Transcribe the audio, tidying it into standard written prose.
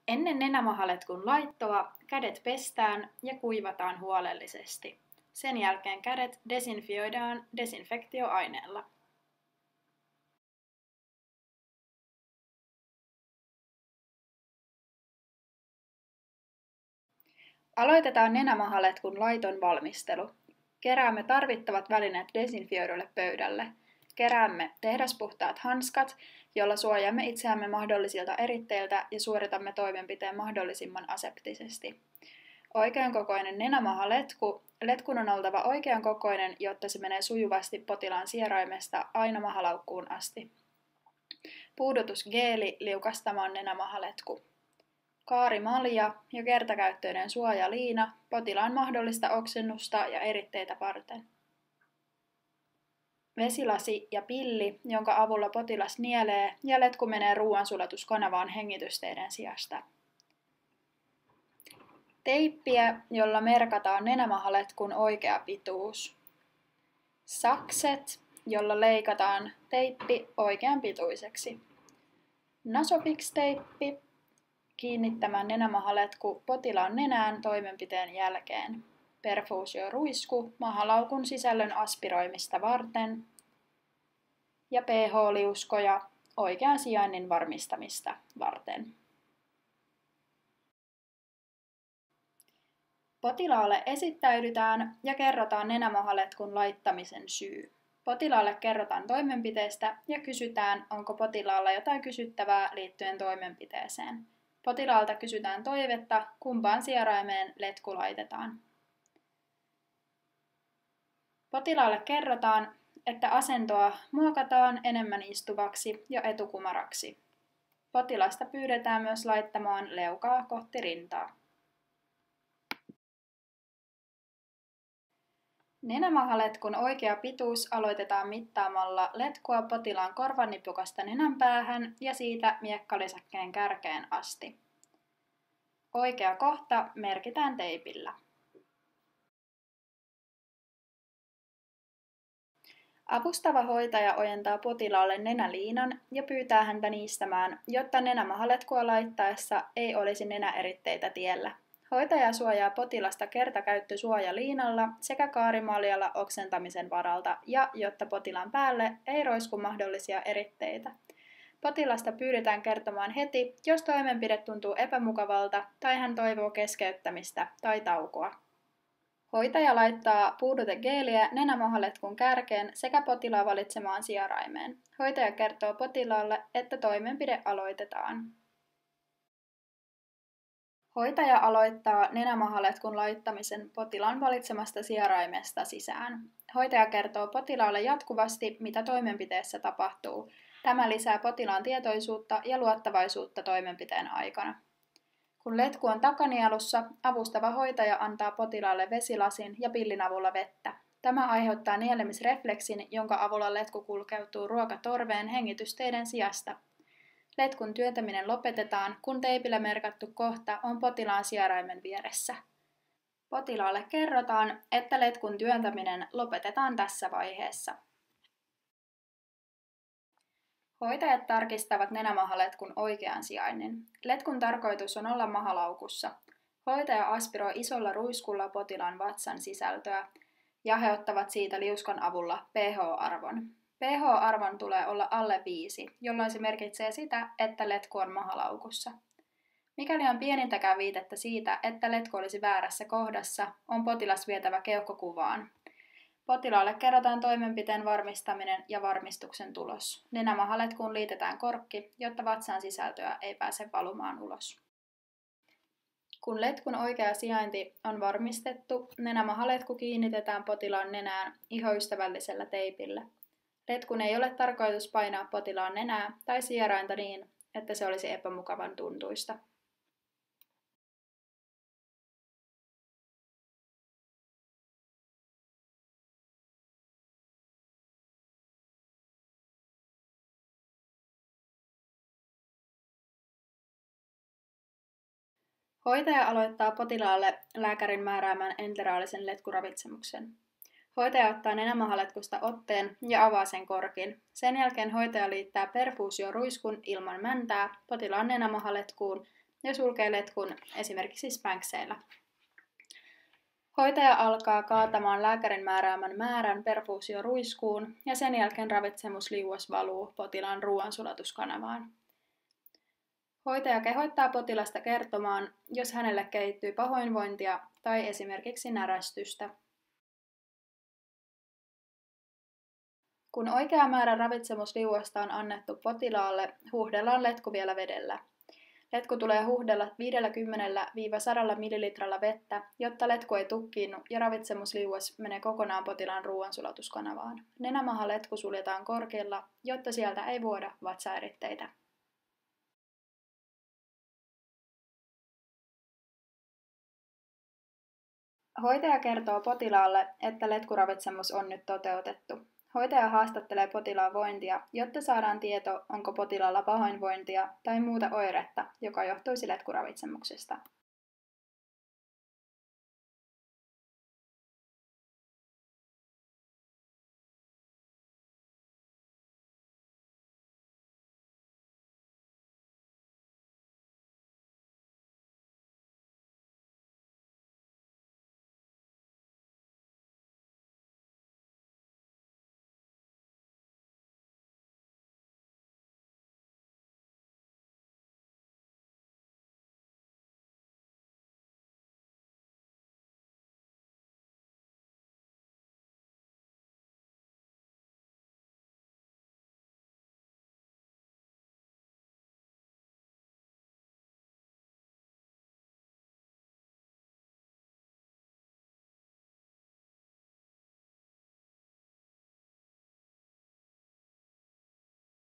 Ennen nenämahaletkun laittoa kädet pestään ja kuivataan huolellisesti. Sen jälkeen kädet desinfioidaan desinfektioaineella. Aloitetaan nenämahaletkun laiton valmistelu. Keräämme tarvittavat välineet desinfioidulle pöydälle. Keräämme tehdaspuhtaat hanskat, jolla suojaamme itseämme mahdollisilta eritteiltä ja suoritamme toimenpiteen mahdollisimman aseptisesti. Oikeankokoinen nenämahaletku. Letkun on oltava oikean kokoinen, jotta se menee sujuvasti potilaan sieraimesta aina mahalaukkuun asti. Puudutusgeeli liukastamaan nenämahaletku. Kaarimalja ja kertakäyttöinen suojaliina potilaan mahdollista oksennusta ja eritteitä varten. Vesilasi ja pilli, jonka avulla potilas nielee ja letku menee ruoansulatuskanavaan hengitysteiden sijasta. Teippiä, jolla merkataan nenämahaletkun oikea pituus. Sakset, jolla leikataan teippi oikean pituiseksi. Nasofix-teippi, kiinnittämään nenämahaletku potilaan nenään toimenpiteen jälkeen. Perfuusioruisku mahalaukun sisällön aspiroimista varten. Ja pH-liuskoja oikean sijainnin varmistamista varten. Potilaalle esittäydytään ja kerrotaan nenämahaletkun laittamisen syy. Potilaalle kerrotaan toimenpiteestä ja kysytään, onko potilaalla jotain kysyttävää liittyen toimenpiteeseen. Potilaalta kysytään toivetta, kumpaan sieraimeen letku laitetaan. Potilaalle kerrotaan, että asentoa muokataan enemmän istuvaksi ja etukumaraksi. Potilasta pyydetään myös laittamaan leukaa kohti rintaa. Nenämahaletkun oikea pituus aloitetaan mittaamalla letkua potilaan korvanipukasta nenänpäähän ja siitä miekkalisäkkeen kärkeen asti. Oikea kohta merkitään teipillä. Avustava hoitaja ojentaa potilaalle nenäliinan ja pyytää häntä niistämään, jotta nenämahaletkua laittaessa ei olisi nenäeritteitä tiellä. Hoitaja suojaa potilasta kertakäyttösuojaliinalla sekä kaarimaljalla oksentamisen varalta ja jotta potilaan päälle ei roisku mahdollisia eritteitä. Potilasta pyydetään kertomaan heti, jos toimenpide tuntuu epämukavalta tai hän toivoo keskeyttämistä tai taukoa. Hoitaja laittaa puudutegeeliä nenämahaletkun kärkeen sekä potilaan valitsemaan sieraimeen. Hoitaja kertoo potilaalle, että toimenpide aloitetaan. Hoitaja aloittaa nenämahaletkun laittamisen potilaan valitsemasta sieraimesta sisään. Hoitaja kertoo potilaalle jatkuvasti, mitä toimenpiteessä tapahtuu. Tämä lisää potilaan tietoisuutta ja luottavaisuutta toimenpiteen aikana. Kun letku on takanielussa, avustava hoitaja antaa potilaalle vesilasin ja pillin avulla vettä. Tämä aiheuttaa nielemisrefleksin, jonka avulla letku kulkeutuu ruokatorveen hengitysteiden sijasta. Letkun työntäminen lopetetaan, kun teipillä merkattu kohta on potilaan sieraimen vieressä. Potilaalle kerrotaan, että letkun työntäminen lopetetaan tässä vaiheessa. Hoitajat tarkistavat nenämahaletkun oikean sijainnin. Letkun tarkoitus on olla mahalaukussa. Hoitaja aspiroi isolla ruiskulla potilaan vatsan sisältöä ja he ottavat siitä liuskan avulla pH-arvon. pH-arvon tulee olla alle 5, jolloin se merkitsee sitä, että letku on mahalaukussa. Mikäli on pienintäkään viitettä siitä, että letku olisi väärässä kohdassa, on potilas vietävä keuhkokuvaan. Potilaalle kerrotaan toimenpiteen varmistaminen ja varmistuksen tulos. Nenämahaletkuun liitetään korkki, jotta vatsan sisältöä ei pääse valumaan ulos. Kun letkun oikea sijainti on varmistettu, nenämahaletku kiinnitetään potilaan nenään ihoystävällisellä teipillä. Letkun ei ole tarkoitus painaa potilaan nenää tai sierainta niin, että se olisi epämukavan tuntuista. Hoitaja aloittaa potilaalle lääkärin määräämän enteraalisen letkuravitsemuksen. Hoitaja ottaa nenämahaletkusta otteen ja avaa sen korkin. Sen jälkeen hoitaja liittää perfuusioruiskun ilman mäntää potilaan nenämahaletkuun ja sulkee letkun esimerkiksi Spanxeilla. Hoitaja alkaa kaatamaan lääkärin määräämän määrän perfuusioruiskuun ja sen jälkeen ravitsemusliuos valuu potilaan ruoansulatuskanavaan. Hoitaja kehottaa potilasta kertomaan, jos hänelle kehittyy pahoinvointia tai esimerkiksi närästystä. Kun oikea määrä ravitsemusliuosta on annettu potilaalle, huuhdellaan letku vielä vedellä. Letku tulee huuhdella 50–100 ml vettä, jotta letku ei tukkiinnu ja ravitsemusliuos menee kokonaan potilaan ruoansulatuskanavaan. Nenämahaletku suljetaan korkealla, jotta sieltä ei vuoda vatsaeritteitä. Hoitaja kertoo potilaalle, että letkuravitsemus on nyt toteutettu. Hoitaja haastattelee potilaan vointia, jotta saadaan tieto, onko potilaalla pahoinvointia tai muuta oiretta, joka johtuisi letkuravitsemuksesta.